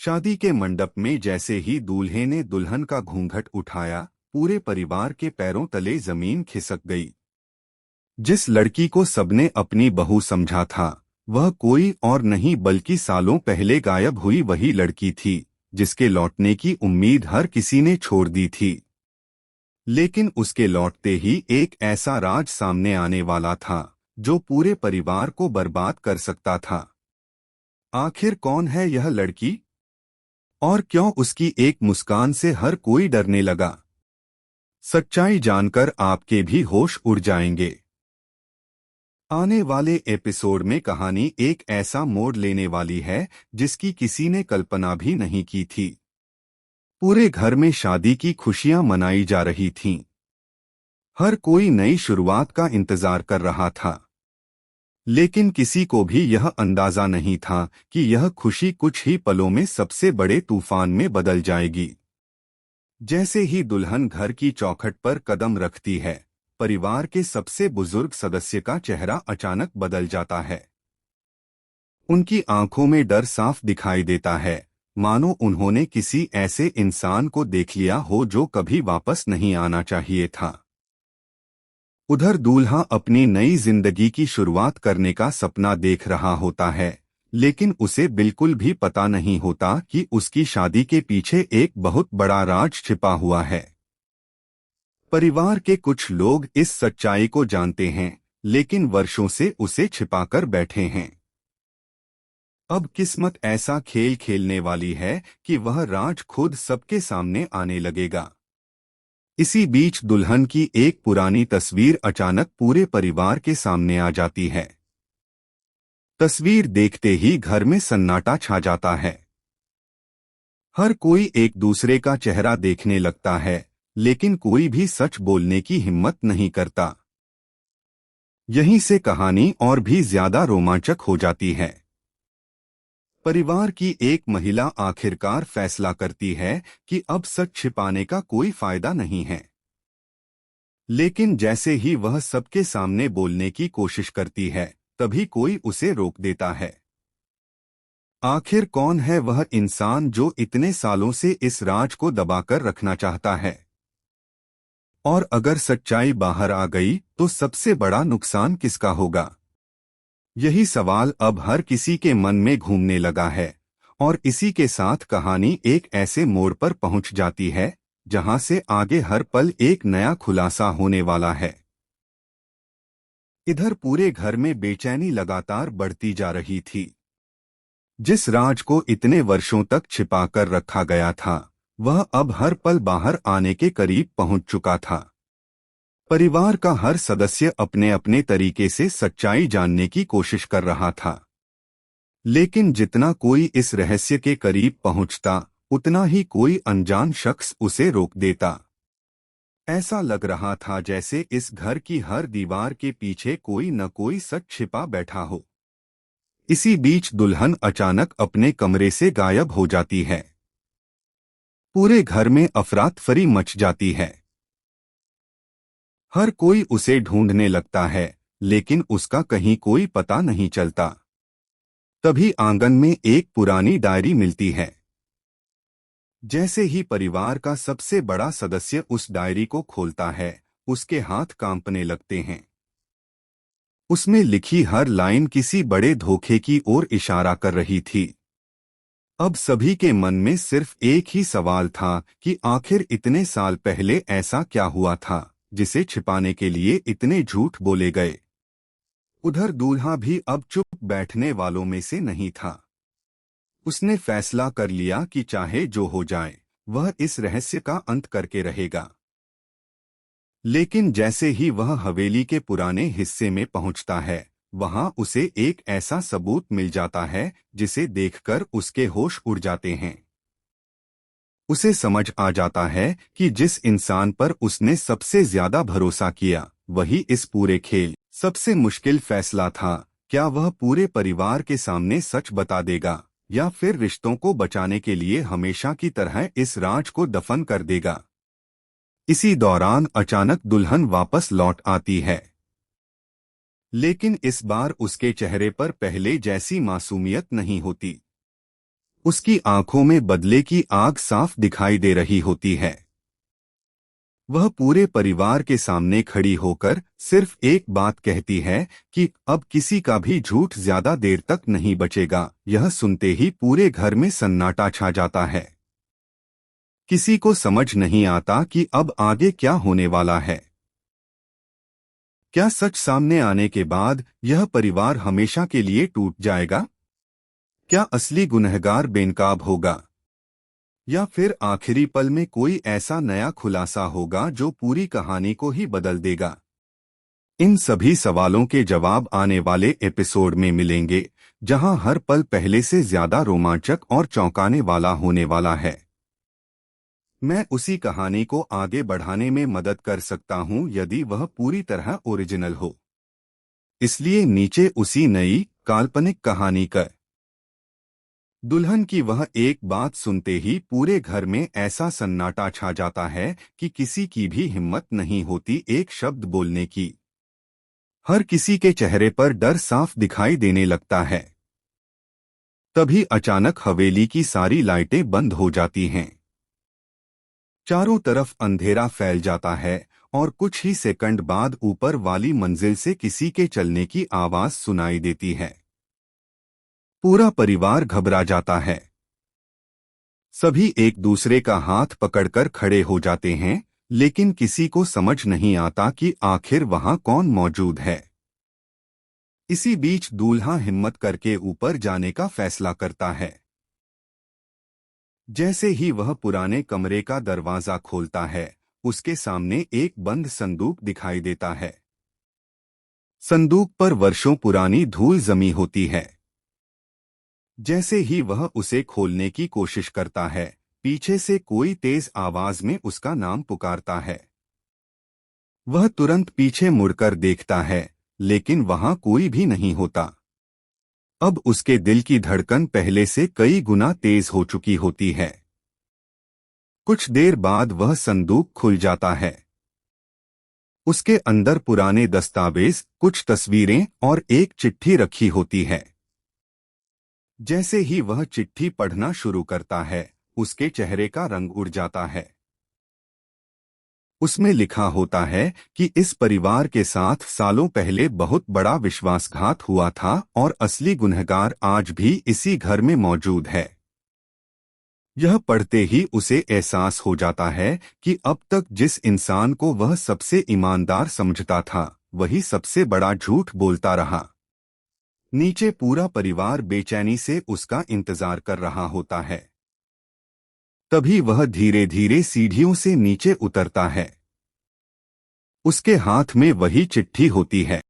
शादी के मंडप में जैसे ही दूल्हे ने दुल्हन का घूंघट उठाया, पूरे परिवार के पैरों तले जमीन खिसक गई। जिस लड़की को सबने अपनी बहू समझा था, वह कोई और नहीं बल्कि सालों पहले गायब हुई वही लड़की थी, जिसके लौटने की उम्मीद हर किसी ने छोड़ दी थी। लेकिन उसके लौटते ही एक ऐसा राज सामने आने वाला था, जो पूरे परिवार को बर्बाद कर सकता था। आखिर कौन है यह लड़की, और क्यों उसकी एक मुस्कान से हर कोई डरने लगा? सच्चाई जानकर आपके भी होश उड़ जाएंगे। आने वाले एपिसोड में कहानी एक ऐसा मोड़ लेने वाली है, जिसकी किसी ने कल्पना भी नहीं की थी। पूरे घर में शादी की खुशियां मनाई जा रही थीं। हर कोई नई शुरुआत का इंतजार कर रहा था। लेकिन किसी को भी यह अंदाजा नहीं था कि यह खुशी कुछ ही पलों में सबसे बड़े तूफान में बदल जाएगी। जैसे ही दुल्हन घर की चौखट पर कदम रखती है, परिवार के सबसे बुजुर्ग सदस्य का चेहरा अचानक बदल जाता है। उनकी आंखों में डर साफ दिखाई देता है, मानो उन्होंने किसी ऐसे इंसान को देख लिया हो जो कभी वापस नहीं आना चाहिए था। उधर दूल्हा अपनी नई जिंदगी की शुरुआत करने का सपना देख रहा होता है, लेकिन उसे बिल्कुल भी पता नहीं होता कि उसकी शादी के पीछे एक बहुत बड़ा राज छिपा हुआ है। परिवार के कुछ लोग इस सच्चाई को जानते हैं, लेकिन वर्षों से उसे छिपाकर बैठे हैं। अब किस्मत ऐसा खेल खेलने वाली है कि वह राज खुद सबके सामने आने लगेगा। इसी बीच दुल्हन की एक पुरानी तस्वीर अचानक पूरे परिवार के सामने आ जाती है। तस्वीर देखते ही घर में सन्नाटा छा जाता है। हर कोई एक दूसरे का चेहरा देखने लगता है, लेकिन कोई भी सच बोलने की हिम्मत नहीं करता। यहीं से कहानी और भी ज्यादा रोमांचक हो जाती है। परिवार की एक महिला आखिरकार फैसला करती है कि अब सच छिपाने का कोई फायदा नहीं है। लेकिन जैसे ही वह सबके सामने बोलने की कोशिश करती है, तभी कोई उसे रोक देता है। आखिर कौन है वह इंसान जो इतने सालों से इस राज को दबाकर रखना चाहता है? और अगर सच्चाई बाहर आ गई तो सबसे बड़ा नुकसान किसका होगा? यही सवाल अब हर किसी के मन में घूमने लगा है, और इसी के साथ कहानी एक ऐसे मोड़ पर पहुंच जाती है, जहां से आगे हर पल एक नया खुलासा होने वाला है। इधर पूरे घर में बेचैनी लगातार बढ़ती जा रही थी। जिस राज को इतने वर्षों तक छिपाकर रखा गया था, वह अब हर पल बाहर आने के करीब पहुंच चुका था। परिवार का हर सदस्य अपने अपने तरीके से सच्चाई जानने की कोशिश कर रहा था। लेकिन जितना कोई इस रहस्य के करीब पहुंचता, उतना ही कोई अनजान शख्स उसे रोक देता। ऐसा लग रहा था जैसे इस घर की हर दीवार के पीछे कोई न कोई सच छिपा बैठा हो। इसी बीच दुल्हन अचानक अपने कमरे से गायब हो जाती है। पूरे घर में अफरातफरी मच जाती है। हर कोई उसे ढूंढने लगता है, लेकिन उसका कहीं कोई पता नहीं चलता। तभी आंगन में एक पुरानी डायरी मिलती है। जैसे ही परिवार का सबसे बड़ा सदस्य उस डायरी को खोलता है, उसके हाथ कांपने लगते हैं। उसमें लिखी हर लाइन किसी बड़े धोखे की ओर इशारा कर रही थी। अब सभी के मन में सिर्फ एक ही सवाल था कि आखिर इतने साल पहले ऐसा क्या हुआ था, जिसे छिपाने के लिए इतने झूठ बोले गए। उधर दूल्हा भी अब चुप बैठने वालों में से नहीं था। उसने फैसला कर लिया कि चाहे जो हो जाए, वह इस रहस्य का अंत करके रहेगा। लेकिन जैसे ही वह हवेली के पुराने हिस्से में पहुंचता है, वहां उसे एक ऐसा सबूत मिल जाता है जिसे देखकर उसके होश उड़ जाते हैं। उसे समझ आ जाता है कि जिस इंसान पर उसने सबसे ज्यादा भरोसा किया, वही इस पूरे खेल सबसे मुश्किल फैसला था। क्या वह पूरे परिवार के सामने सच बता देगा, या फिर रिश्तों को बचाने के लिए हमेशा की तरह इस राज को दफन कर देगा? इसी दौरान अचानक दुल्हन वापस लौट आती है। लेकिन इस बार उसके चेहरे पर पहले जैसी मासूमियत नहीं होती। उसकी आंखों में बदले की आग साफ दिखाई दे रही होती है। वह पूरे परिवार के सामने खड़ी होकर सिर्फ एक बात कहती है कि अब किसी का भी झूठ ज्यादा देर तक नहीं बचेगा। यह सुनते ही पूरे घर में सन्नाटा छा जाता है। किसी को समझ नहीं आता कि अब आगे क्या होने वाला है। क्या सच सामने आने के बाद यह परिवार हमेशा के लिए टूट जाएगा? क्या असली गुनहगार बेनकाब होगा, या फिर आखिरी पल में कोई ऐसा नया खुलासा होगा जो पूरी कहानी को ही बदल देगा? इन सभी सवालों के जवाब आने वाले एपिसोड में मिलेंगे, जहां हर पल पहले से ज्यादा रोमांचक और चौंकाने वाला होने वाला है। मैं उसी कहानी को आगे बढ़ाने में मदद कर सकता हूं यदि वह पूरी तरह ओरिजिनल हो। इसलिए नीचे उसी नई काल्पनिक कहानी का दुल्हन की वह एक बात सुनते ही पूरे घर में ऐसा सन्नाटा छा जाता है कि किसी की भी हिम्मत नहीं होती एक शब्द बोलने की। हर किसी के चेहरे पर डर साफ दिखाई देने लगता है। तभी अचानक हवेली की सारी लाइटें बंद हो जाती हैं। चारों तरफ अंधेरा फैल जाता है और कुछ ही सेकंड बाद ऊपर वाली मंजिल से किसी के चलने की आवाज सुनाई देती है। पूरा परिवार घबरा जाता है। सभी एक दूसरे का हाथ पकड़कर खड़े हो जाते हैं, लेकिन किसी को समझ नहीं आता कि आखिर वहां कौन मौजूद है। इसी बीच दूल्हा हिम्मत करके ऊपर जाने का फैसला करता है। जैसे ही वह पुराने कमरे का दरवाजा खोलता है, उसके सामने एक बंद संदूक दिखाई देता है। संदूक पर वर्षों पुरानी धूल जमी होती है। जैसे ही वह उसे खोलने की कोशिश करता है, पीछे से कोई तेज आवाज में उसका नाम पुकारता है। वह तुरंत पीछे मुड़कर देखता है, लेकिन वहां कोई भी नहीं होता। अब उसके दिल की धड़कन पहले से कई गुना तेज हो चुकी होती है। कुछ देर बाद वह संदूक खुल जाता है। उसके अंदर पुराने दस्तावेज, कुछ तस्वीरें और एक चिट्ठी रखी होती है। जैसे ही वह चिट्ठी पढ़ना शुरू करता है, उसके चेहरे का रंग उड़ जाता है। उसमें लिखा होता है कि इस परिवार के साथ सालों पहले बहुत बड़ा विश्वासघात हुआ था और असली गुनहगार आज भी इसी घर में मौजूद है। यह पढ़ते ही उसे एहसास हो जाता है कि अब तक जिस इंसान को वह सबसे ईमानदार समझता था, वही सबसे बड़ा झूठ बोलता रहा। नीचे पूरा परिवार बेचैनी से उसका इंतजार कर रहा होता है। तभी वह धीरे धीरे सीढ़ियों से नीचे उतरता है। उसके हाथ में वही चिट्ठी होती है।